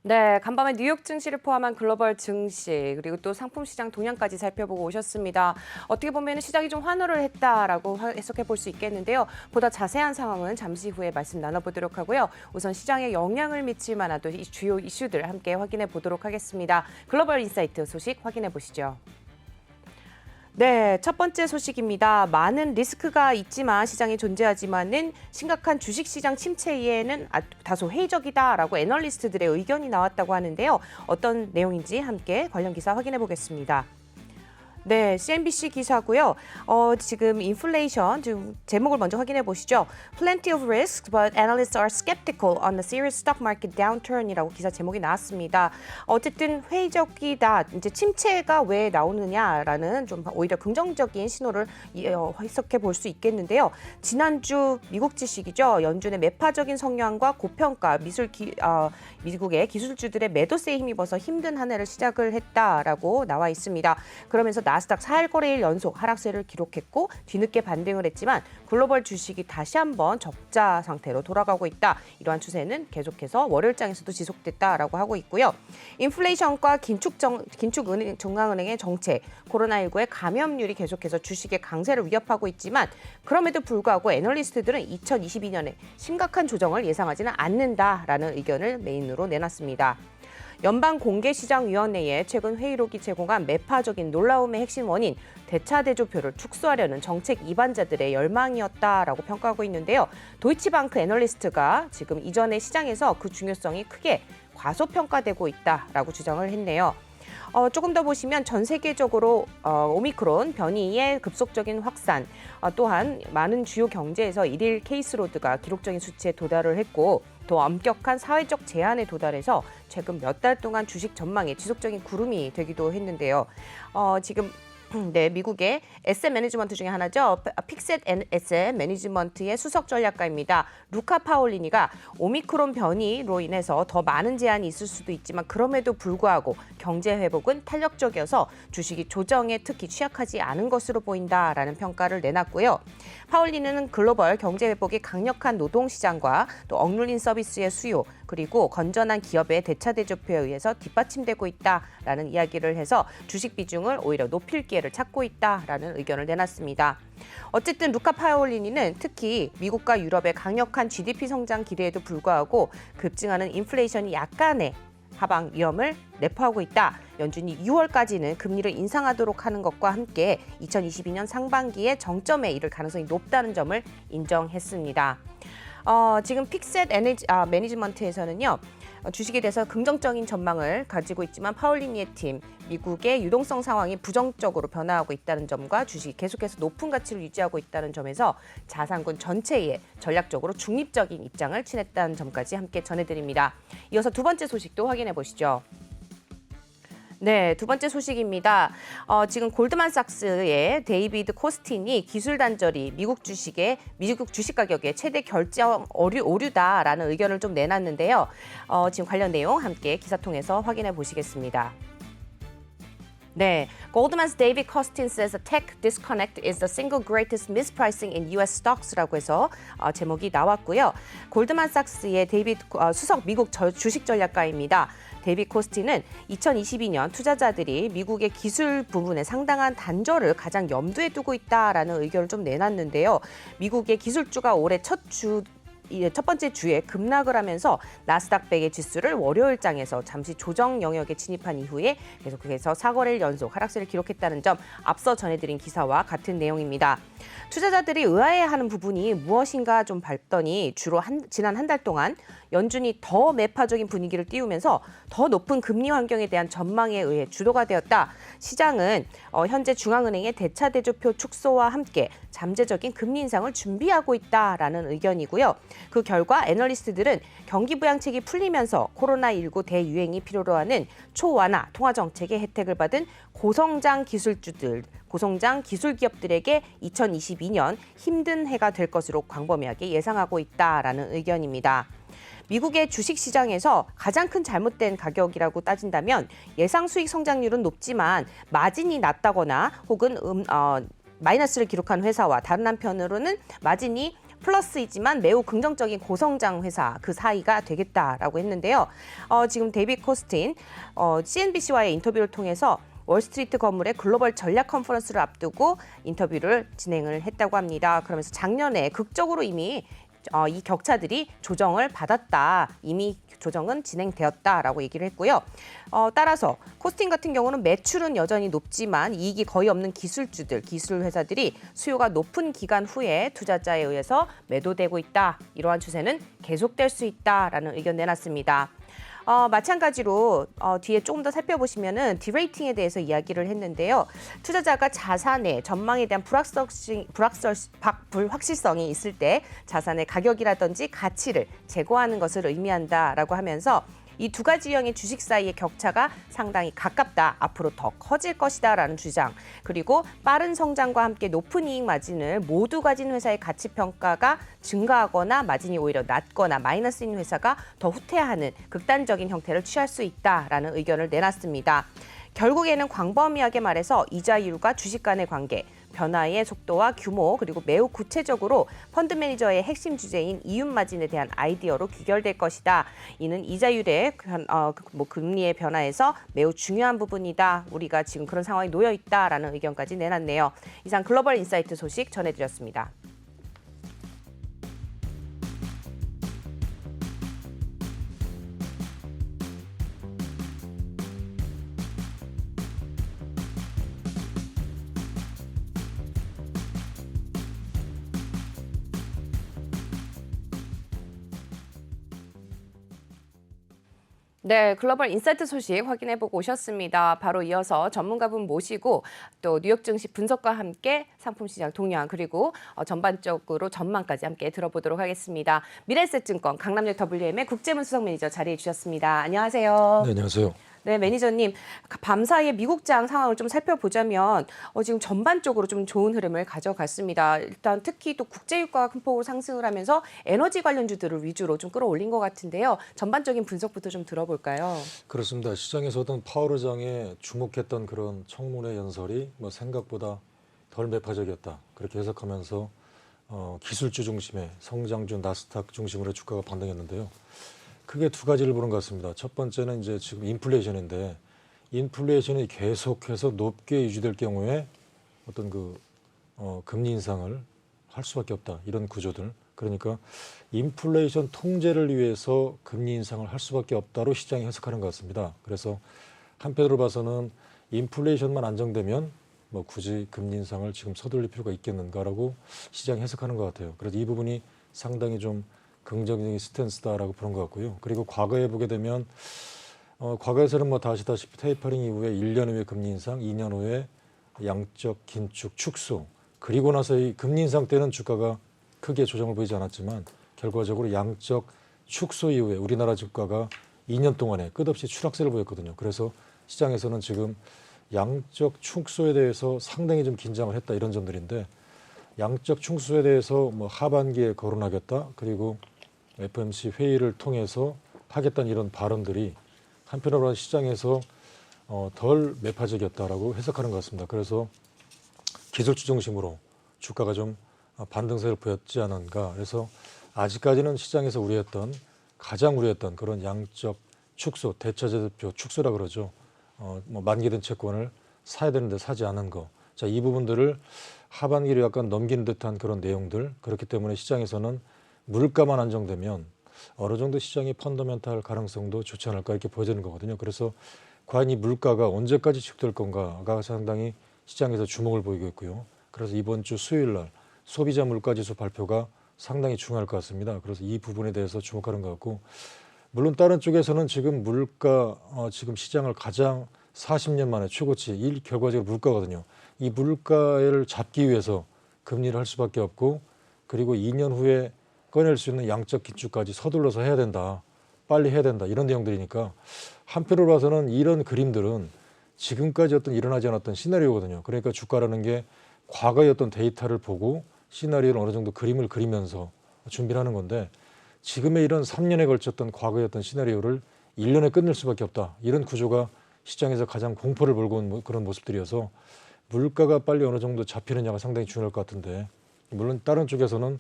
네, 간밤에 뉴욕 증시를 포함한 글로벌 증시 그리고 또 상품 시장 동향까지 살펴보고 오셨습니다. 어떻게 보면 시장이 좀 환호를 했다라고 해석해 볼 수 있겠는데요. 보다 자세한 상황은 잠시 후에 말씀 나눠보도록 하고요. 우선 시장에 영향을 미칠 만한 또 주요 이슈들 함께 확인해 보도록 하겠습니다. 글로벌 인사이트 소식 확인해 보시죠. 네, 첫 번째 소식입니다. 많은 리스크가 있지만 시장에 존재하지만은 심각한 주식시장 침체에는 다소 회의적이다라고 애널리스트들의 의견이 나왔다고 하는데요. 어떤 내용인지 함께 관련 기사 확인해 보겠습니다. 네, CNBC 기사고요. 지금 인플레이션, 지금 제목을 먼저 확인해 보시죠. Plenty of risks, but analysts are skeptical on the serious stock market downturn이라고 기사 제목이 나왔습니다. 어쨌든 회의적이다. 이제 침체가 왜 나오느냐라는 좀 오히려 긍정적인 신호를 해석해 볼 수 있겠는데요. 지난주 미국 지식이죠. 연준의 매파적인 성향과 고평가 미국의 기술주들의 매도세에 힘입어서 힘든 한 해를 시작을 했다라고 나와 있습니다. 그러면서 나스닥 4일 거래일 연속 하락세를 기록했고 뒤늦게 반등을 했지만 글로벌 주식이 다시 한번 적자 상태로 돌아가고 있다. 이러한 추세는 계속해서 월요일장에서도 지속됐다라고 하고 있고요. 인플레이션과 긴축중앙은행의 정책, 코로나19의 감염률이 계속해서 주식의 강세를 위협하고 있지만 그럼에도 불구하고 애널리스트들은 2022년에 심각한 조정을 예상하지는 않는다라는 의견을 메인으로 내놨습니다. 연방공개시장위원회에 최근 회의록이 제공한 매파적인 놀라움의 핵심 원인, 대차대조표를 축소하려는 정책 이반자들의 열망이었다라고 평가하고 있는데요. 도이치방크 애널리스트가 지금 이전의 시장에서 그 중요성이 크게 과소평가되고 있다라고 주장을 했네요. 조금 더 보시면 전 세계적으로 오미크론 변이의 급속적인 확산, 또한 많은 주요 경제에서 일일 케이스로드가 기록적인 수치에 도달을 했고 또 엄격한 사회적 제한에 도달해서 최근 몇 달 동안 주식 전망에 지속적인 구름이 되기도 했는데요. 지금 네, 미국의 에셋 매니지먼트 중에 하나죠. 픽셋 에셋 매니지먼트의 수석 전략가입니다. 루카 파올리니가 오미크론 변이로 인해서 더 많은 제한이 있을 수도 있지만 그럼에도 불구하고 경제 회복은 탄력적이어서 주식이 조정에 특히 취약하지 않은 것으로 보인다라는 평가를 내놨고요. 파올리니는 글로벌 경제 회복이 강력한 노동시장과 또 억눌린 서비스의 수요 그리고 건전한 기업의 대차대조표에 의해서 뒷받침되고 있다라는 이야기를 해서 주식 비중을 오히려 높일 기회를 찾고 있다라는 의견을 내놨습니다. 어쨌든 루카 파올리니는 특히 미국과 유럽의 강력한 GDP 성장 기대에도 불구하고 급증하는 인플레이션이 약간의 하방 위험을 내포하고 있다. 연준이 6월까지는 금리를 인상하도록 하는 것과 함께 2022년 상반기에 정점에 이를 가능성이 높다는 점을 인정했습니다. 지금 픽셋 매니지먼트에서는요. 주식에 대해서 긍정적인 전망을 가지고 있지만 파올리니의 팀, 미국의 유동성 상황이 부정적으로 변화하고 있다는 점과 주식이 계속해서 높은 가치를 유지하고 있다는 점에서 자산군 전체에 전략적으로 중립적인 입장을 취했다는 점까지 함께 전해드립니다. 이어서 두 번째 소식도 확인해 보시죠. 네, 두 번째 소식입니다. 지금 골드만삭스의 데이비드 코스틴이 기술 단절이 미국 주식 가격의 최대 결정 오류다라는 의견을 좀 내놨는데요. 지금 관련 내용 함께 기사 통해서 확인해 보시겠습니다. 네, Goldman's David Kostin says a tech disconnect is the single greatest mispricing in U.S. stocks라고 해서 제목이 나왔고요. 골드만삭스의 수석 미국 주식 전략가입니다. 데이비드 코스틴은 2022년 투자자들이 미국의 기술 부분에 상당한 단절을 가장 염두에 두고 있다라는 의견을 좀 내놨는데요. 미국의 기술주가 올해 첫 번째 주에 급락을 하면서 나스닥 100의 지수를 월요일장에서 잠시 조정 영역에 진입한 이후에 계속해서 4거래일 연속 하락세를 기록했다는 점 앞서 전해드린 기사와 같은 내용입니다. 투자자들이 의아해하는 부분이 무엇인가 좀 봤더니 주로 지난 한 달 동안 연준이 더 매파적인 분위기를 띄우면서 더 높은 금리 환경에 대한 전망에 의해 주도가 되었다. 시장은 현재 중앙은행의 대차대조표 축소와 함께 잠재적인 금리 인상을 준비하고 있다라는 의견이고요. 그 결과 애널리스트들은 경기 부양책이 풀리면서 코로나19 대유행이 필요로 하는 초완화 통화정책의 혜택을 받은 고성장 기술 기업들에게 2022년 힘든 해가 될 것으로 광범위하게 예상하고 있다라는 의견입니다. 미국의 주식시장에서 가장 큰 잘못된 가격이라고 따진다면 예상 수익 성장률은 높지만 마진이 낮다거나 혹은 마이너스를 기록한 회사와 다른 한편으로는 마진이 플러스이지만 매우 긍정적인 고성장 회사 그 사이가 되겠다라고 했는데요. 지금 데이빗 코스틴 CNBC와의 인터뷰를 통해서 월스트리트 건물의 글로벌 전략 컨퍼런스를 앞두고 인터뷰를 진행을 했다고 합니다. 그러면서 작년에 극적으로 이미 이 격차들이 조정을 받았다. 이미 조정은 진행되었다라고 얘기를 했고요. 따라서 코스팅 같은 경우는 매출은 여전히 높지만 이익이 거의 없는 기술주들, 기술 회사들이 수요가 높은 기간 후에 투자자에 의해서 매도되고 있다. 이러한 추세는 계속될 수 있다라는 의견 내놨습니다. 마찬가지로 뒤에 조금 더 살펴보시면은 디레이팅에 대해서 이야기를 했는데요. 투자자가 자산의 전망에 대한 불확실성이 있을 때 자산의 가격이라든지 가치를 제고하는 것을 의미한다라고 하면서 이 두 가지 유형의 주식 사이의 격차가 상당히 가깝다. 앞으로 더 커질 것이다라는 주장. 그리고 빠른 성장과 함께 높은 이익 마진을 모두 가진 회사의 가치 평가가 증가하거나 마진이 오히려 낮거나 마이너스인 회사가 더 후퇴하는 극단적인 형태를 취할 수 있다라는 의견을 내놨습니다. 결국에는 광범위하게 말해서 이자율과 주식 간의 관계, 변화의 속도와 규모, 그리고 매우 구체적으로 펀드 매니저의 핵심 주제인 이윤 마진에 대한 아이디어로 귀결될 것이다. 이는 이자율의 금리의 변화에서 매우 중요한 부분이다. 우리가 지금 그런 상황에 놓여 있다라는 의견까지 내놨네요. 이상 글로벌 인사이트 소식 전해드렸습니다. 네, 글로벌 인사이트 소식 확인해보고 오셨습니다. 바로 이어서 전문가분 모시고 또 뉴욕 증시 분석과 함께 상품 시장 동향 그리고 전반적으로 전망까지 함께 들어보도록 하겠습니다. 미래에셋증권 강남역 WM의 국제문 수석 매니저 자리해 주셨습니다. 안녕하세요. 네, 안녕하세요. 네, 매니저님. 밤사이에 미국장 상황을 좀 살펴보자면 지금 전반적으로 좀 좋은 흐름을 가져갔습니다. 일단 특히 또 국제유가가 큰 폭으로 상승을 하면서 에너지 관련주들을 위주로 좀 끌어올린 것 같은데요. 전반적인 분석부터 좀 들어볼까요? 그렇습니다. 시장에서는 파월 의장에 주목했던 그런 청문회 연설이 생각보다 덜 매파적이었다. 그렇게 해석하면서 기술주 중심의 성장주 나스닥 중심으로 주가가 반등했는데요. 크게 두 가지를 보는 것 같습니다. 첫 번째는 이제 지금 인플레이션인데 인플레이션이 계속해서 높게 유지될 경우에 어떤 금리 인상을 할 수밖에 없다. 이런 구조들. 그러니까 인플레이션 통제를 위해서 금리 인상을 할 수밖에 없다로 시장이 해석하는 것 같습니다. 그래서 한편으로 봐서는 인플레이션만 안정되면 굳이 금리 인상을 지금 서둘릴 필요가 있겠는가라고 시장이 해석하는 것 같아요. 그래서 이 부분이 상당히 좀 긍정적인 스탠스다라고 보는 것 같고요. 그리고 과거에 보게 되면 과거에서는 다 아시다시피 테이퍼링 이후에 1년 후에 금리 인상, 2년 후에 양적 긴축 축소. 그리고 나서 이 금리 인상 때는 주가가 크게 조정을 보이지 않았지만 결과적으로 양적 축소 이후에 우리나라 주가가 2년 동안에 끝없이 추락세를 보였거든요. 그래서 시장에서는 지금 양적 축소에 대해서 상당히 좀 긴장을 했다 이런 점들인데 양적 축소에 대해서 하반기에 거론하겠다. 그리고 FOMC 회의를 통해서 하겠다는 이런 발언들이 한편으로는 시장에서 덜 매파적이었다라고 해석하는 것 같습니다. 그래서 기술주 중심으로 주가가 좀 반등세를 보였지 않은가. 그래서 아직까지는 시장에서 가장 우려했던 그런 양적 축소, 대차제표 축소라 그러죠. 만기된 채권을 사야 되는데 사지 않은 거. 자, 이 부분들을 하반기로 약간 넘긴 듯한 그런 내용들. 그렇기 때문에 시장에서는 물가만 안정되면 어느 정도 시장의 펀더멘탈 가능성도 좋지 않을까 이렇게 보여지는 거거든요. 그래서 과연 이 물가가 언제까지 지속될 건가가 상당히 시장에서 주목을 보이고 있고요. 그래서 이번 주 수요일 날 소비자 물가지수 발표가 상당히 중요할 것 같습니다. 그래서 이 부분에 대해서 주목하는 것 같고 물론 다른 쪽에서는 지금 물가 지금 시장을 가장 40년 만에 최고치 결과적으로 물가거든요. 이 물가를 잡기 위해서 금리를 할 수밖에 없고 그리고 2년 후에 꺼낼 수 있는 양적 긴축까지 서둘러서 해야 된다. 빨리 해야 된다. 이런 내용들이니까 한편으로 봐서는 이런 그림들은 지금까지 일어나지 않았던 시나리오거든요. 그러니까 주가라는 게 과거의 어떤 데이터를 보고 시나리오를 어느 정도 그림을 그리면서 준비를 하는 건데 지금의 이런 3년에 걸쳤던 과거의 어떤 시나리오를 1년에 끝낼 수밖에 없다. 이런 구조가 시장에서 가장 공포를 몰고 온 그런 모습들이어서 물가가 빨리 어느 정도 잡히느냐가 상당히 중요할 것 같은데 물론 다른 쪽에서는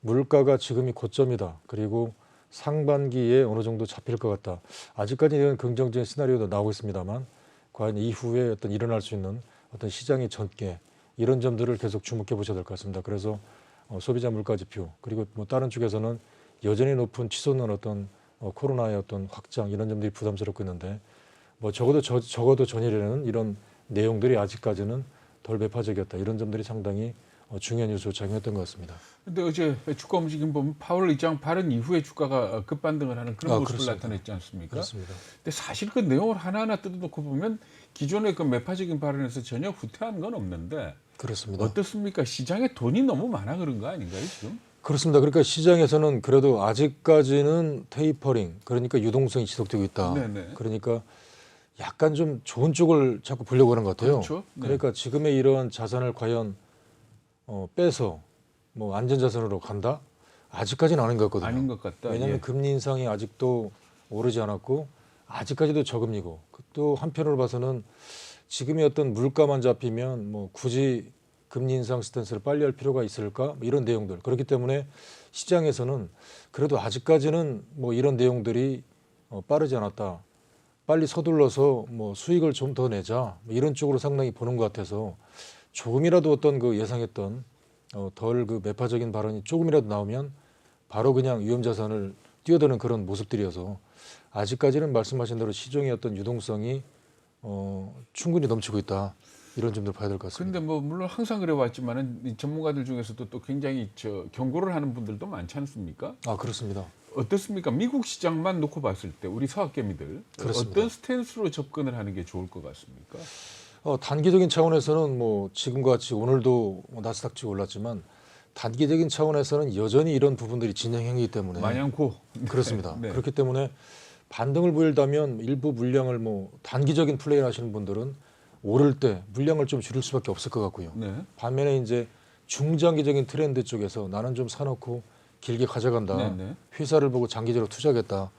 물가가 지금이 고점이다. 그리고 상반기에 어느 정도 잡힐 것 같다. 아직까지는 이런 긍정적인 시나리오도 나오고 있습니다만 과연 이후에 어떤 일어날 수 있는 어떤 시장의 전개 이런 점들을 계속 주목해 보셔야 될 것 같습니다. 그래서 소비자 물가 지표 그리고 뭐 다른 쪽에서는 여전히 높은 치솟는 어떤 코로나의 어떤 확장 이런 점들이 부담스럽고 있는데 뭐 적어도 전일에는 이런 내용들이 아직까지는 덜 매파적이었다. 이런 점들이 상당히 중요한 요소 작용했던 것 같습니다. 근데 어제 주가 움직임 보면 파월 의장 발언 이후에 주가가 급반등을 하는 그런 모습을 그렇습니다. 나타냈지 않습니까? 그렇습니다. 근데 사실 그 내용을 하나하나 뜯어놓고 보면 기존의 그 매파적인 발언에서 전혀 후퇴한 건 없는데 그렇습니다. 어떻습니까? 시장에 돈이 너무 많아 그런 거 아닌가요 지금? 그렇습니다. 그러니까 시장에서는 그래도 아직까지는 테이퍼링, 그러니까 유동성이 지속되고 있다. 네네. 그러니까 약간 좀 좋은 쪽을 자꾸 보려고 하는 것 같아요. 그렇죠. 네. 그러니까 지금의 이런 자산을 과연 빼서 뭐 안전자산으로 간다? 아직까지는 아닌 것 같거든요. 아닌 것 같다. 왜냐하면 예. 금리 인상이 아직도 오르지 않았고 아직까지도 저금리고 또 한편으로 봐서는 지금의 어떤 물가만 잡히면 뭐 굳이 금리 인상 스탠스를 빨리 할 필요가 있을까? 뭐 이런 내용들. 그렇기 때문에 시장에서는 그래도 아직까지는 뭐 이런 내용들이 빠르지 않았다. 빨리 서둘러서 뭐 수익을 좀 더 내자. 뭐 이런 쪽으로 상당히 보는 것 같아서 조금이라도 어떤 그 예상했던 덜 그 매파적인 발언이 조금이라도 나오면 바로 그냥 위험자산을 뛰어드는 그런 모습들이어서 아직까지는 말씀하신 대로 시중의 어떤 유동성이 충분히 넘치고 있다. 이런 점들 봐야 될 것 같습니다. 그런데 뭐 물론 항상 그래왔지만은 이 전문가들 중에서도 또 굉장히 경고를 하는 분들도 많지 않습니까? 아, 그렇습니다. 어떻습니까? 미국 시장만 놓고 봤을 때 우리 서학개미들 그렇습니다. 어떤 스탠스로 접근을 하는 게 좋을 것 같습니까? 단기적인 차원에서는 뭐 지금과 같이 오늘도 나스닥 지 올랐지만 단기적인 차원에서는 여전히 이런 부분들이 진행형이기 때문에 마냥고 그렇습니다. 네. 그렇기 때문에 반등을 보일다면 일부 물량을 뭐 단기적인 플레이를 하시는 분들은 오를 때 물량을 좀 줄일 수밖에 없을 것 같고요. 네. 반면에 이제 중장기적인 트렌드 쪽에서 나는 좀 사놓고 길게 가져간다. 네네. 회사를 보고 장기적으로 투자하겠다.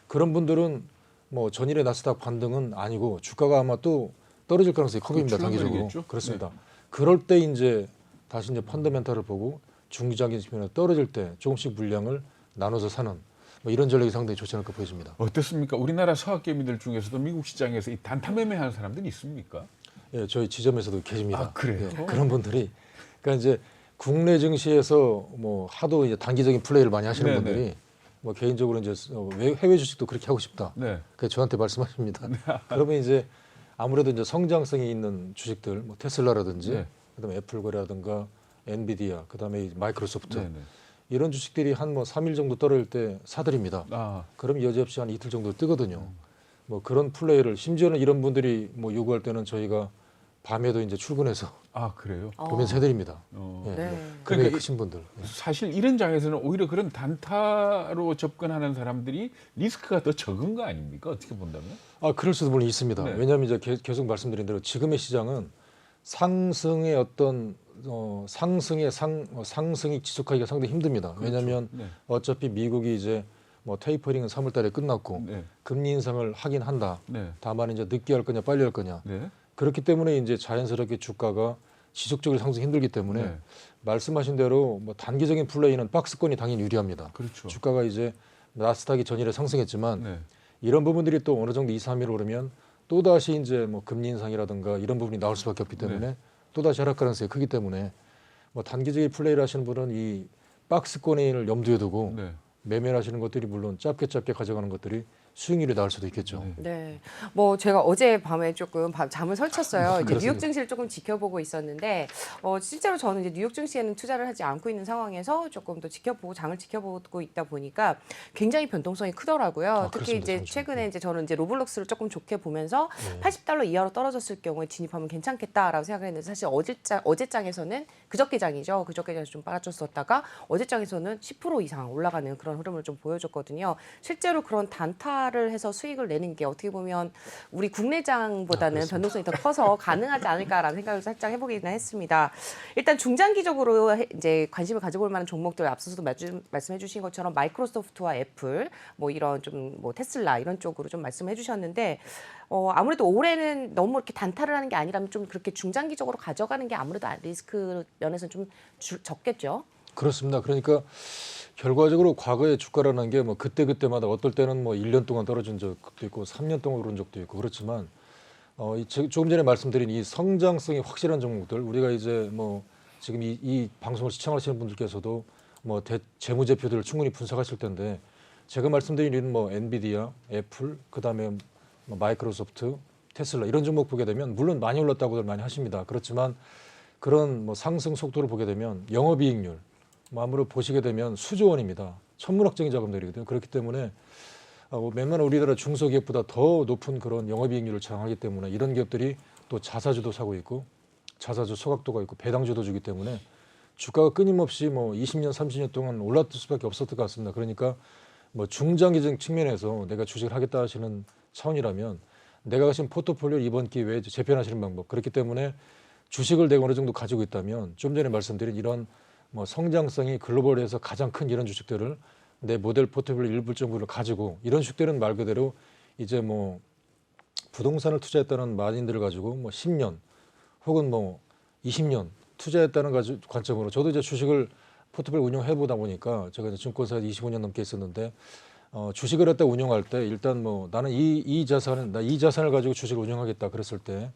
그런 분들은 뭐 전일의 나스닥 반등은 아니고 주가가 아마 또 떨어질 가능성이 커 보입니다. 단기적으로. 출렁거리겠죠? 그렇습니다. 그럴 때 이제 다시 이제 펀더멘탈을 보고 중장기 측면에 떨어질 때 조금씩 물량을 나눠서 사는 뭐 이런 전략이 상당히 좋지 않을까 보여집니다. 어떻습니까? 우리나라 서학개미들 중에서도 미국 시장에서 이 단타 매매하는 사람들이 있습니까? 예, 저희 지점에서도 계십니다. 아, 그래요? 예, 그런 분들이 그러니까 이제 국내 증시에서 뭐 하도 이제 단기적인 플레이를 많이 하시는 네네. 분들이 뭐 개인적으로 이제 해외 주식도 그렇게 하고 싶다. 네. 그 저한테 말씀하십니다. 그러면 이제 아무래도 이제 성장성이 있는 주식들, 뭐 테슬라라든지, 네. 그다음에 애플거라든가 엔비디아, 그다음에 마이크로소프트 네네. 이런 주식들이 한 뭐 3일 정도 떨어질 때 사들입니다. 아, 그럼 여지없이 한 이틀 정도 뜨거든요. 뭐 그런 플레이를 심지어는 이런 분들이 뭐 요구할 때는 저희가 밤에도 이제 출근해서 그래요? 보면서 해드립니다. 어. 예, 네. 뭐 금액이 그러니까 크신 분들. 예. 사실 이런 장에서는 오히려 그런 단타로 접근하는 사람들이 리스크가 더 적은 거 아닙니까? 어떻게 본다면? 그럴 수도 물론 있습니다. 네. 왜냐하면 이제 계속 말씀드린 대로 지금의 시장은 상승의 어떤 상승이 지속하기가 상당히 힘듭니다. 왜냐하면 네. 어차피 미국이 이제 뭐 테이퍼링은 3월달에 끝났고 네. 금리 인상을 하긴 한다. 네. 다만 이제 늦게 할 거냐 빨리 할 거냐. 네. 그렇기 때문에 이제 자연스럽게 주가가 지속적으로 상승 힘들기 때문에 네. 말씀하신 대로 뭐 단기적인 플레이는 박스권이 당연히 유리합니다. 그렇죠. 주가가 이제 나스닥이 전일에 상승했지만 네. 이런 부분들이 또 어느 정도 2, 3일 오르면 또 다시 이제 뭐 금리 인상이라든가 이런 부분이 나올 수밖에 없기 때문에 또 다시 하락 가능성이 크기 때문에 뭐 단기적인 플레이를 하시는 분은 이 박스권을 염두에 두고 네. 매매를 하시는 것들이 물론 짧게 가져가는 것들이 수익률이 나을 수도 있겠죠. 네. 네. 뭐 제가 어제 밤에 조금 잠을 설쳤어요. 이제 그렇습니다. 뉴욕 증시를 조금 지켜보고 있었는데 실제로 저는 이제 뉴욕 증시에는 투자를 하지 않고 있는 상황에서 조금 더 지켜보고 장을 지켜보고 있다 보니까 굉장히 변동성이 크더라고요. 특히 그렇습니다. 이제 잠시만요. 최근에 이제 저는 이제 로블록스를 조금 좋게 보면서 네. $80 이하로 떨어졌을 경우에 진입하면 괜찮겠다라고 생각했는데 사실 어제 장에서는 그저께 장이죠. 그저께 장에서 좀 빨아줬었다가 어제 장에서는 10% 이상 올라가는 그런 흐름을 좀 보여줬거든요. 실제로 그런 단타를 해서 수익을 내는 게 어떻게 보면 우리 국내장보다는 변동성이 더 커서 가능하지 않을까라는 생각을 살짝 해보기는 했습니다. 일단 중장기적으로 이제 관심을 가져볼 만한 종목들 앞서서도 말씀해주신 것처럼 마이크로소프트와 애플, 뭐 이런 좀 뭐 테슬라 이런 쪽으로 좀 말씀해주셨는데 아무래도 올해는 너무 이렇게 단타를 하는 게 아니라면 좀 그렇게 중장기적으로 가져가는 게 아무래도 리스크 면에서는 좀 적겠죠. 그렇습니다. 그러니까 결과적으로 과거의 주가라는 게 뭐 그때그때마다 어떨 때는 뭐 1년 동안 떨어진 적도 있고 3년 동안 오른 적도 있고 그렇지만 조금 전에 말씀드린 이 성장성이 확실한 종목들 우리가 이제 뭐 지금 이 방송을 시청하시는 분들께서도 뭐 재무제표들을 충분히 분석하실 텐데 제가 말씀드린 뭐 엔비디아, 애플, 그다음에 뭐 마이크로소프트, 테슬라 이런 종목 보게 되면 물론 많이 올랐다고들 많이 하십니다. 그렇지만 그런 뭐 상승 속도를 보게 되면 영업이익률 뭐 아무로 보시게 되면 수조 원입니다. 천문학적인 자금들이거든요. 그렇기 때문에 웬만한 우리나라 중소기업보다 더 높은 그런 영업이익률을 자랑하기 때문에 이런 기업들이 또 자사주도 사고 있고 자사주 소각도가 있고 배당주도 주기 때문에 주가가 끊임없이 뭐 20년, 30년 동안 올랐을 수밖에 없었을 것 같습니다. 그러니까 뭐 중장기적 측면에서 내가 주식을 하겠다 하시는 차원이라면 내가 가진 포트폴리오 이번 기회에 재편하시는 방법 그렇기 때문에 주식을 내가 어느 정도 가지고 있다면 좀 전에 말씀드린 이런 뭐 성장성이 글로벌에서 가장 큰 이런 주식들을 내 모델 포트폴리오 일부 정도를 가지고 이런 주식들은 말 그대로 이제 뭐 부동산을 투자했다는 마진들을 가지고 뭐 10년 혹은 뭐 20년 투자했다는 관점으로 저도 이제 주식을 포트폴리오 운영해 보다 보니까 제가 이제 증권사에 25년 넘게 있었는데 주식을 갖다 운영할 때 일단 뭐 나는 이 자산을 가지고 주식을 운영하겠다 그랬을 때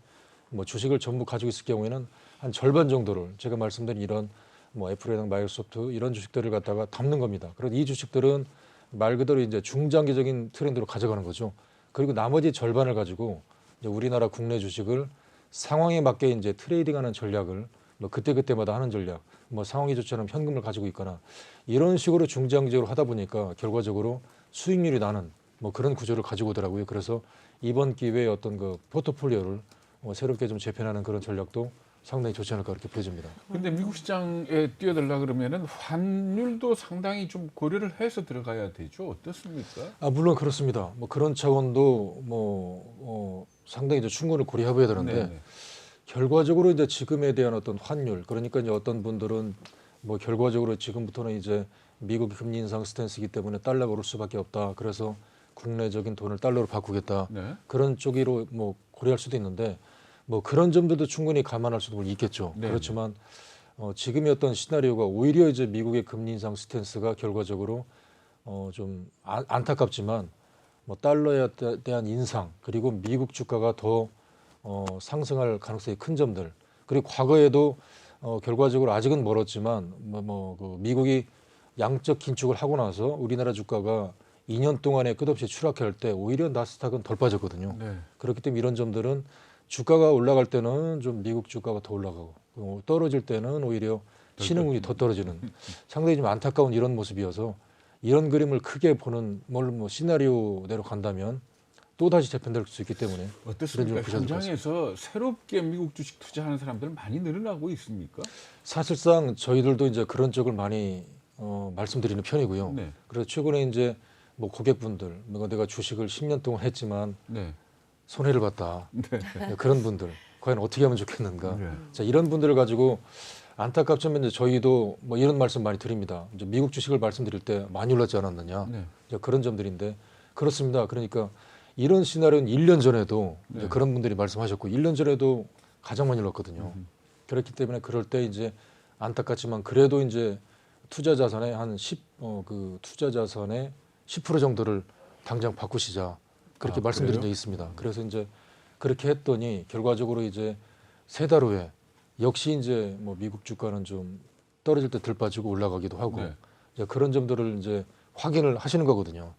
뭐 주식을 전부 가지고 있을 경우에는 한 절반 정도를 제가 말씀드린 이런 뭐 애플이나 마이크로소프트 이런 주식들을 갖다가 담는 겁니다. 그리고 이 주식들은 말 그대로 이제 중장기적인 트렌드로 가져가는 거죠. 그리고 나머지 절반을 가지고 이제 우리나라 국내 주식을 상황에 맞게 이제 트레이딩하는 전략을 뭐 그때그때마다 하는 전략, 뭐 상황이 좋지 않으면 현금을 가지고 있거나 이런 식으로 중장기적으로 하다 보니까 결과적으로 수익률이 나는 뭐 그런 구조를 가지고 오더라고요. 그래서 이번 기회에 어떤 그 포트폴리오를 새롭게 좀 재편하는 그런 전략도 상당히 좋지 않을까 그렇게 보여집니다. 근데 미국 시장에 뛰어들라 그러면은 환율도 상당히 좀 고려를 해서 들어가야 되죠. 어떻습니까? 물론 그렇습니다. 뭐 그런 차원도 상당히 이제 충분히 고려해봐야 되는데 네네. 결과적으로 이제 지금에 대한 어떤 환율 그러니까 이제 어떤 분들은 뭐 결과적으로 지금부터는 이제 미국이 금리 인상 스탠스이기 때문에 달러가 오를 수밖에 없다. 그래서 국내적인 돈을 달러로 바꾸겠다. 네. 그런 쪽으로 뭐 고려할 수도 있는데 뭐 그런 점들도 충분히 감안할 수도 있겠죠. 네. 그렇지만 지금의 어떤 시나리오가 오히려 이제 미국의 금리 인상 스탠스가 결과적으로 좀 안타깝지만 뭐 달러에 대한 인상 그리고 미국 주가가 더 상승할 가능성이 큰 점들 그리고 과거에도 결과적으로 아직은 멀었지만 그 미국이 양적 긴축을 하고 나서 우리나라 주가가 2년 동안에 끝없이 추락할 때 오히려 나스닥은 덜 빠졌거든요. 네. 그렇기 때문에 이런 점들은 주가가 올라갈 때는 좀 미국 주가가 더 올라가고 떨어질 때는 오히려 신흥국이 더 떨어지는 상당히 좀 안타까운 이런 모습이어서 이런 그림을 크게 보는 뭐 시나리오대로 간다면 또 다시 재편될 수 있기 때문에 어떻습니까? 현장에서 새롭게 미국 주식 투자하는 사람들 많이 늘어나고 있습니까? 사실상 저희들도 이제 그런 쪽을 많이 말씀드리는 편이고요. 네. 그래서 최근에 이제 뭐 고객분들 내가 주식을 10년 동안 했지만 네. 손해를 봤다. 네. 그런 분들 과연 어떻게 하면 좋겠는가. 네. 자, 이런 분들을 가지고 안타깝지만 이제 저희도 뭐 이런 말씀 많이 드립니다. 이제 미국 주식을 말씀드릴 때 많이 올랐지 않았느냐. 네. 이제 그런 점들인데 그렇습니다. 그러니까 이런 시나리오는 1년 전에도 네. 그런 분들이 말씀하셨고 1년 전에도 가장 많이 올랐거든요. 그렇기 때문에 그럴 때 이제 안타깝지만 그래도 이제 투자 자산의 투자 자산의 10% 정도를 당장 바꾸시자 그렇게 말씀드린 그래요? 적이 있습니다. 그래서 이제 그렇게 했더니 결과적으로 이제 3달 후에 역시 이제 뭐 미국 주가는 좀 떨어질 때 덜 빠지고 올라가기도 하고 네. 이제 그런 점들을 이제 확인을 하시는 거거든요.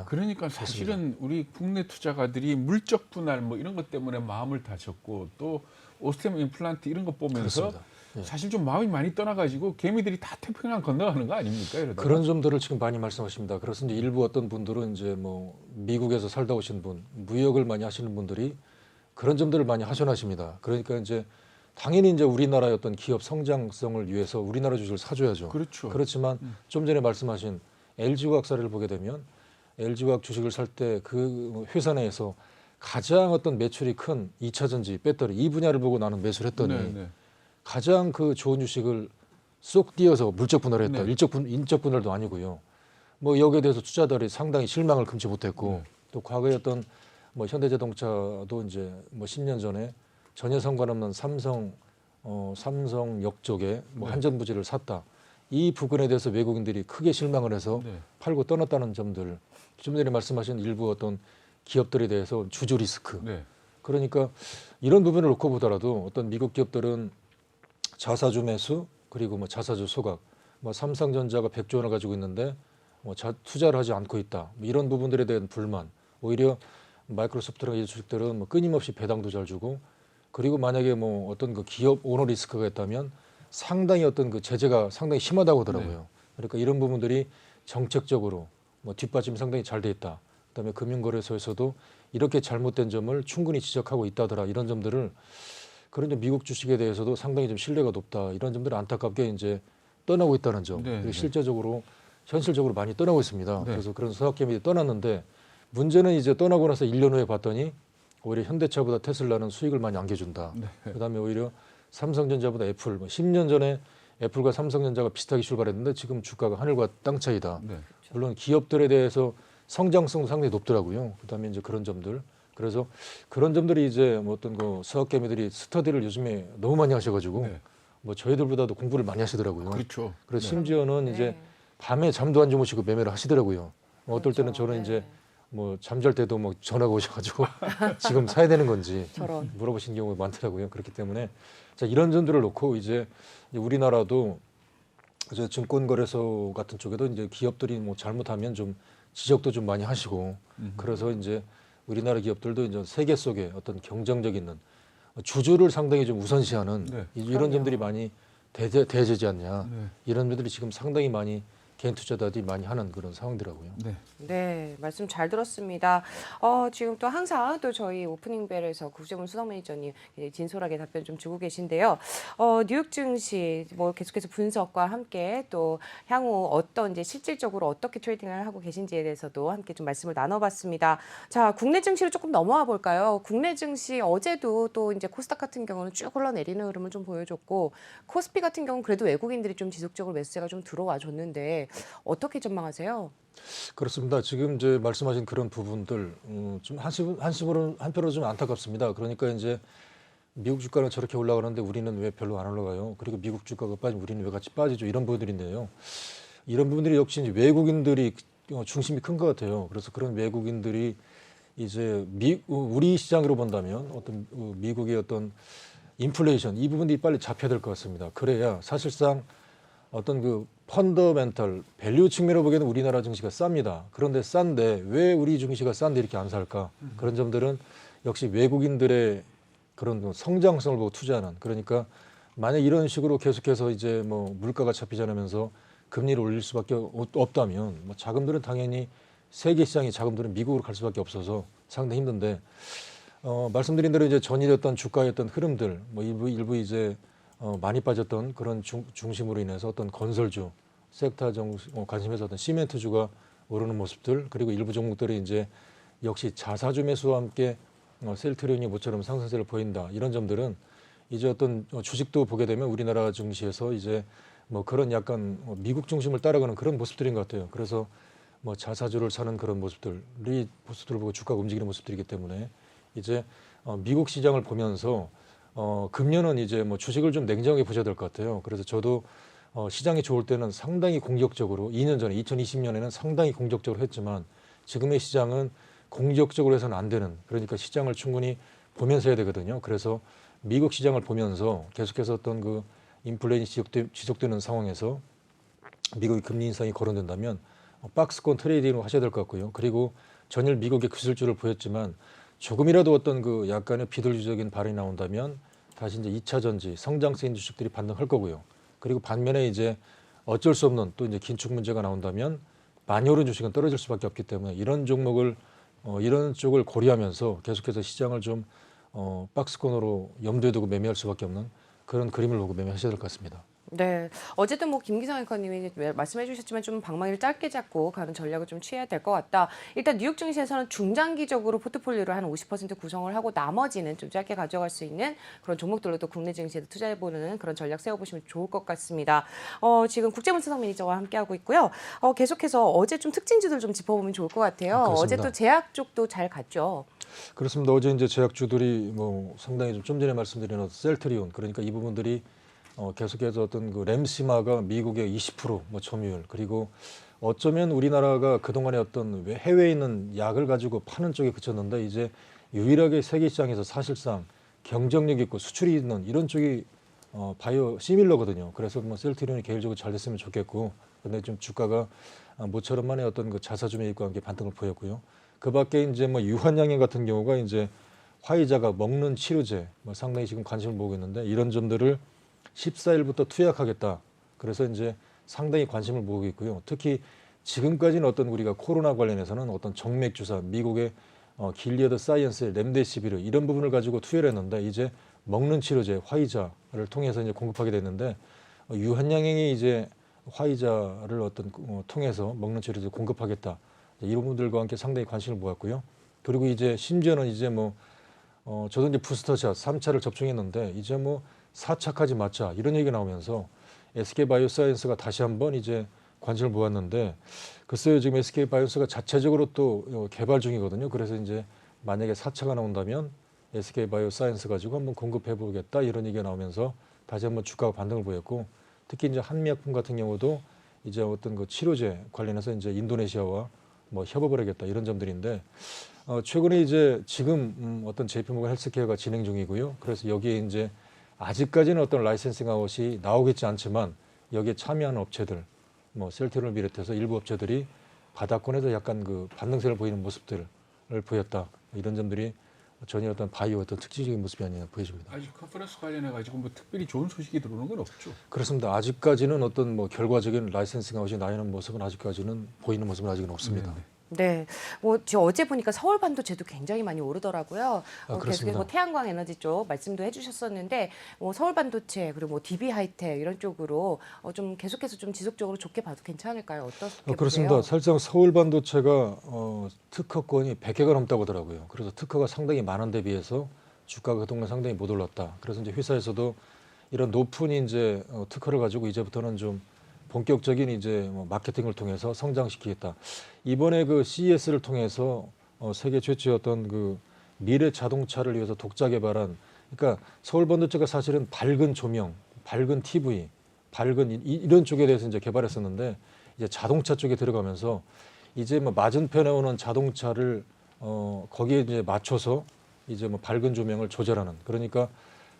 그러니까 사실은 우리 국내 투자가들이 물적 분할 뭐 이런 것 때문에 마음을 다쳤고 또 오스템 임플란트 이런 거 보면서 그렇습니다. 예. 사실 좀 마음이 많이 떠나가지고 개미들이 다 태평양 건너가는 거 아닙니까? 이러다가? 그런 점들을 지금 많이 말씀하십니다. 그래서 이제 일부 어떤 분들은 이제 뭐 미국에서 살다 오신 분, 무역을 많이 하시는 분들이 그런 점들을 많이 하셔나십니다. 그러니까 이제 당연히 이제 우리나라의 어떤 기업 성장성을 위해서 우리나라 주식을 사줘야죠. 그렇죠. 그렇지만 좀 전에 말씀하신 LG화학 사례를 보게 되면 LG화학 주식을 살 때 그 회사 내에서 가장 어떤 매출이 큰 2차 전지, 배터리 이 분야를 보고 나는 매수를 했더니 네. 가장 그 좋은 주식을 쏙 띄어서 물적 분할을 했다. 네. 인적 분할도 아니고요. 뭐 여기에 대해서 투자자들이 상당히 실망을 금치 못했고 또 과거에 어떤 뭐 현대자동차도 이제 뭐 10년 전에 전혀 상관없는 삼성역 쪽에 뭐 네. 한전 부지를 샀다. 이 부분에 대해서 외국인들이 크게 실망을 해서 네. 팔고 떠났다는 점들, 좀 전에 말씀하신 일부 어떤 기업들에 대해서 주주 리스크. 네. 그러니까 이런 부분을 놓고 보더라도 어떤 미국 기업들은 자사주 매수 그리고 뭐 자사주 소각, 뭐 삼성전자가 100조 원을 가지고 있는데 뭐 투자를 하지 않고 있다. 뭐 이런 부분들에 대한 불만. 오히려 마이크로소프트나 이 주식들은 뭐 끊임없이 배당도 잘 주고 그리고 만약에 뭐 어떤 그 기업 오너 리스크가 있다면 상당히 어떤 그 제재가 상당히 심하다고 하더라고요. 네. 그러니까 이런 부분들이 정책적으로 뭐 뒷받침이 상당히 잘 돼 있다. 그다음에 금융거래소에서도 이렇게 잘못된 점을 충분히 지적하고 있다더라. 이런 점들을 그런 좀 미국 주식에 대해서도 상당히 좀 신뢰가 높다. 이런 점들을 안타깝게 이제 떠나고 있다는 점. 네, 그리고 네. 실제적으로 현실적으로 많이 떠나고 있습니다. 네. 그래서 그런 서학개미들이 떠났는데 문제는 이제 떠나고 나서 1년 후에 봤더니 오히려 현대차보다 테슬라는 수익을 많이 안겨준다. 네. 그다음에 오히려 삼성전자보다 애플, 뭐 10년 전에 애플과 삼성전자가 비슷하게 출발했는데 지금 주가가 하늘과 땅 차이다. 네. 물론 기업들에 대해서 성장성도 상당히 높더라고요. 그다음에 이제 그런 점들. 그래서 그런 점들이 이제 뭐 어떤 그 수학개미들이 스터디를 요즘에 너무 많이 하셔가지고 네. 뭐 저희들보다도 공부를 많이 하시더라고요. 그렇죠. 그래서 네. 심지어는 이제 네. 밤에 잠도 안 주무시고 매매를 하시더라고요. 어떨 때는 그렇죠. 저는 네. 이제 뭐 잠잘 때도 뭐 전화가 오셔가지고 지금 사야 되는 건지 저런. 물어보신 경우가 많더라고요. 그렇기 때문에 자, 이런 점들을 놓고 이제 우리나라도 이제 증권거래소 같은 쪽에도 이제 기업들이 뭐 잘못하면 좀 지적도 좀 많이 하시고 그래서 이제 우리나라 기업들도 이제 세계 속에 어떤 경쟁력 있는 주주를 상당히 좀 우선시하는 네. 이런 그럼요. 점들이 많이 대제지 않냐 네. 이런 점들이 지금 상당히 많이 개인 투자자들이 많이 하는 그런 상황이더라고요. 네. 네, 말씀 잘 들었습니다. 지금 또 항상 또 저희 오프닝 벨에서 국제문 수석 매니저님 진솔하게 답변 좀 주고 계신데요. 뉴욕 증시 뭐 계속해서 분석과 함께 또 향후 어떤 이제 실질적으로 어떻게 트레이딩을 하고 계신지에 대해서도 함께 좀 말씀을 나눠봤습니다. 자, 국내 증시를 조금 넘어와 볼까요? 국내 증시 어제도 또 이제 코스닥 같은 경우는 쭉 흘러내리는 흐름을 좀 보여줬고 코스피 같은 경우는 그래도 외국인들이 좀 지속적으로 매수세가 좀 들어와 줬는데 어떻게 전망하세요? 그렇습니다. 지금 이제 말씀하신 그런 부분들 좀 한편으로 좀 안타깝습니다. 그러니까 이제 미국 주가는 저렇게 올라가는데 우리는 왜 별로 안 올라가요? 그리고 미국 주가가 빠지면 우리는 왜 같이 빠지죠? 이런 부분들인데요. 이런 부분들이 역시 이제 외국인들이 중심이 큰 것 같아요. 그래서 그런 외국인들이 이제 우리 시장으로 본다면 어떤 미국의 어떤 인플레이션 이 부분이 빨리 잡혀야 될 것 같습니다. 그래야 사실상 어떤 그 펀더멘털 밸류 측면으로 보기에는 우리나라 증시가 쌉니다. 그런데 싼데 왜 우리 증시가 싼데 이렇게 안 살까? 그런 점들은 역시 외국인들의 그런 성장성을 보고 투자하는 그러니까 만약 이런 식으로 계속해서 이제 뭐 물가가 잡히지 않으면서 금리를 올릴 수밖에 없다면 뭐 자금들은 당연히 세계 시장의 자금들은 미국으로 갈 수밖에 없어서 상당히 힘든데 말씀드린 대로 이제 전일했던 주가의 어떤 흐름들 뭐 일부 이제 많이 빠졌던 그런 중심으로 인해서 어떤 건설주, 섹터 관심에서 어떤 시멘트주가 오르는 모습들 그리고 일부 종목들이 이제 역시 자사주 매수와 함께 셀트리온이 모처럼 상승세를 보인다 이런 점들은 이제 어떤 주식도 보게 되면 우리나라 증시에서 이제 뭐 그런 약간 미국 중심을 따라가는 그런 모습들인 것 같아요. 그래서 뭐 자사주를 사는 그런 모습들이 모습들을 보고 주가가 움직이는 모습들이기 때문에 이제 미국 시장을 보면서 금년은 이제 뭐 주식을 좀 냉정하게 보셔야 될 것 같아요. 그래서 저도 시장이 좋을 때는 상당히 공격적으로 2년 전에 2020년에는 상당히 공격적으로 했지만 지금의 시장은 공격적으로 해서는 안 되는 그러니까 시장을 충분히 보면서 해야 되거든요. 그래서 미국 시장을 보면서 계속해서 어떤 그 인플레이션이 지속되는 상황에서 미국의 금리 인상이 거론된다면 박스권 트레이딩으로 하셔야 될 것 같고요. 그리고 전일 미국의 기술주를 보였지만 조금이라도 어떤 그 약간의 비둘기적인 발언이 나온다면 다시 이제 2차 전지 성장세인 주식들이 반등할 거고요. 그리고 반면에 이제 어쩔 수 없는 또 이제 긴축 문제가 나온다면 많이 오른 주식은 떨어질 수밖에 없기 때문에 이런 종목을 이런 쪽을 고려하면서 계속해서 시장을 좀 박스권으로 염두에 두고 매매할 수밖에 없는 그런 그림을 보고 매매하셔야 될 것 같습니다. 네, 어쨌든 뭐 김기성 앵커님이 말씀해주셨지만 좀 방망이를 짧게 잡고 가는 전략을 좀 취해야 될 것 같다. 일단 뉴욕 증시에서는 중장기적으로 포트폴리오를 한 50% 구성을 하고 나머지는 좀 짧게 가져갈 수 있는 그런 종목들로 또 국내 증시에도 투자해보는 그런 전략 세워보시면 좋을 것 같습니다. 지금 국제문 수석 매니저와 함께하고 있고요. 계속해서 어제 좀 특징주들 좀 짚어보면 좋을 것 같아요. 그렇습니다. 어제 또 제약 쪽도 잘 갔죠. 그렇습니다. 어제 이제 제약주들이 뭐 상당히 좀 전에 말씀드린 셀트리온 그러니까 이 부분들이 계속해서 어떤 그 램시마가 미국의 20%뭐 점유율 그리고 어쩌면 우리나라가 그동안에 어떤 해외에 있는 약을 가지고 파는 쪽에 그쳤는데 이제 유일하게 세계 시장에서 사실상 경쟁력 있고 수출이 있는 이런 쪽이 바이오 시밀러거든요. 그래서 뭐 셀트리온이 개인적으로 잘 됐으면 좋겠고, 근데 좀 주가가 모처럼만의 어떤 그 자사주 매입과 함께 반등을 보였고요. 그밖에 이제 뭐 유한양행 같은 경우가 이제 화이자가 먹는 치료제 뭐 상당히 지금 관심을 보고 있는데 이런 점들을 14일부터 투약하겠다. 그래서 이제 상당히 관심을 보고 있고요. 특히 지금까지는 어떤 우리가 코로나 관련해서는 어떤 정맥 주사, 미국의 길리어드 사이언스의 렘데시비르 이런 부분을 가지고 투여를 했는데 이제 먹는 치료제 화이자를 통해서 이제 공급하게 됐는데 유한양행이 이제 화이자를 어떤 통해서 먹는 치료제 공급하겠다. 이런 분들과 함께 상당히 관심을 모았고요. 그리고 이제 심지어는 이제 뭐 저도 이제 부스터샷 3차를 접종했는데 이제 뭐 4차까지 맞자 이런 얘기가 나오면서 SK바이오사이언스가 다시 한번 이제 관심을 모았는데 글쎄요 지금 SK바이오사가 자체적으로 또 개발 중이거든요. 그래서 이제 만약에 4차가 나온다면 SK바이오사이언스 가지고 한번 공급해 보겠다 이런 얘기가 나오면서 다시 한번 주가가 반등을 보였고 특히 이제 한미약품 같은 경우도 이제 어떤 그 치료제 관련해서 이제 인도네시아와 뭐 협업을 하겠다 이런 점들인데 최근에 이제 지금 어떤 JP모건 헬스케어가 진행 중이고요. 그래서 여기에 이제 아직까지는 어떤 라이센싱 아웃이 나오겠지 않지만 여기에 참여하는 업체들, 뭐 셀트리온을 비롯해서 일부 업체들이 바닥권에서 약간 그 반등세를 보이는 모습들을 보였다. 이런 점들이 전혀 어떤 바이오 어떤 특징적인 모습이 아니라 보여집니다. 아직 컨퍼런스 관련해 가지고 뭐 특별히 좋은 소식이 들어오는 건 없죠. 그렇습니다. 아직까지는 어떤 뭐 결과적인 라이센싱 아웃이 나오는 모습은 아직까지는 보이는 모습은 아직은 없습니다. 네네. 네, 뭐 저 어제 보니까 서울 반도체도 굉장히 많이 오르더라고요. 그렇습니다. 계속해서 뭐 태양광 에너지 쪽 말씀도 해주셨었는데, 뭐 서울 반도체 그리고 뭐 DB 하이텍 이런 쪽으로 좀 계속해서 좀 지속적으로 좋게 봐도 괜찮을까요? 어떻게 그렇습니다. 보세요? 사실상 서울 반도체가 특허권이 100개가 넘다고 하더라고요. 그래서 특허가 상당히 많은 데 비해서 주가가 그동안 상당히 못 올랐다. 그래서 이제 회사에서도 이런 높은 이제 특허를 가지고 이제부터는 좀 본격적인 이제 뭐 마케팅을 통해서 성장시키겠다. 이번에 그 CES를 통해서 세계 최초의 어떤 그 미래 자동차를 위해서 독자 개발한, 그러니까 서울 반도체가 사실은 밝은 조명, 밝은 TV, 밝은 이런 쪽에 대해서 이제 개발했었는데 이제 자동차 쪽에 들어가면서 이제 뭐 맞은편에 오는 자동차를 거기에 이제 맞춰서 이제 뭐 밝은 조명을 조절하는, 그러니까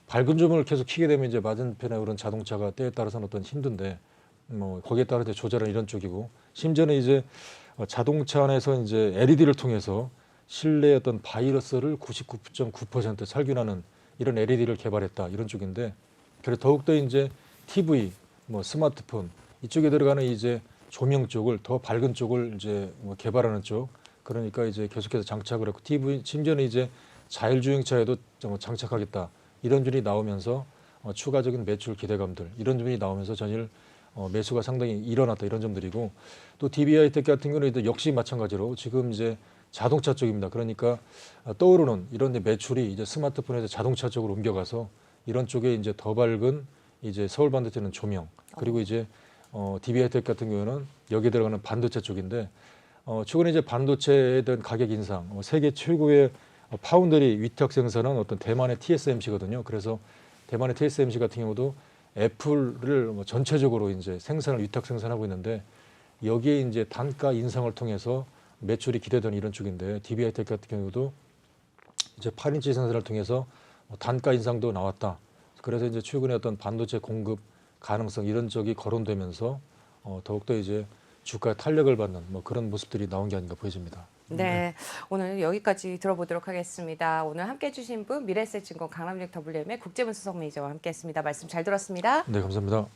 밝은 조명을 계속 켜게 되면 이제 맞은편에 오는 자동차가 때에 따라서는 어떤 힘든데 뭐 거기에 따라 이제 조절하는 이런 쪽이고, 심지어는 이제 자동차 안에서 이제 LED를 통해서 실내 어떤 바이러스를 99.9% 살균하는 이런 LED를 개발했다 이런 쪽인데, 그래서 더욱더 이제 TV, 뭐 스마트폰 이쪽에 들어가는 이제 조명 쪽을 더 밝은 쪽을 이제 뭐 개발하는 쪽, 그러니까 이제 계속해서 장착을 했고 TV 심지어는 이제 자율주행차에도 장착하겠다 이런 줄이 나오면서 추가적인 매출 기대감들 이런 점이 나오면서 전일 매수가 상당히 일어났다 이런 점들이고, 또 DB하이텍 같은 경우는 역시 마찬가지로 지금 이제 자동차 쪽입니다. 그러니까 떠오르는 이런 매출이 이제 스마트폰에서 자동차 쪽으로 옮겨가서 이런 쪽에 이제 더 밝은 이제 서울 반도체는 조명, 그리고 이제 DB하이텍 같은 경우는 여기에 들어가는 반도체 쪽인데 최근에 이제 반도체에 대한 가격 인상, 세계 최고의 파운드리 위탁 생산은 어떤 대만의 TSMC거든요. 그래서 대만의 TSMC 같은 경우도 애플을 뭐 전체적으로 이제 생산을 위탁 생산하고 있는데 여기에 이제 단가 인상을 통해서 매출이 기대되는 이런 쪽인데 DB하이텍 같은 경우도 이제 8인치 생산을 통해서 단가 인상도 나왔다. 그래서 이제 최근에 어떤 반도체 공급 가능성 이런 쪽이 거론되면서 더욱더 이제 주가의 탄력을 받는 뭐 그런 모습들이 나온 게 아닌가 보여집니다. 네, 오늘 여기까지 들어보도록 하겠습니다. 오늘 함께해 주신 분 미래에셋증권 강남역 WM의 국제분수석 매니저와 함께했습니다. 말씀 잘 들었습니다. 네, 감사합니다.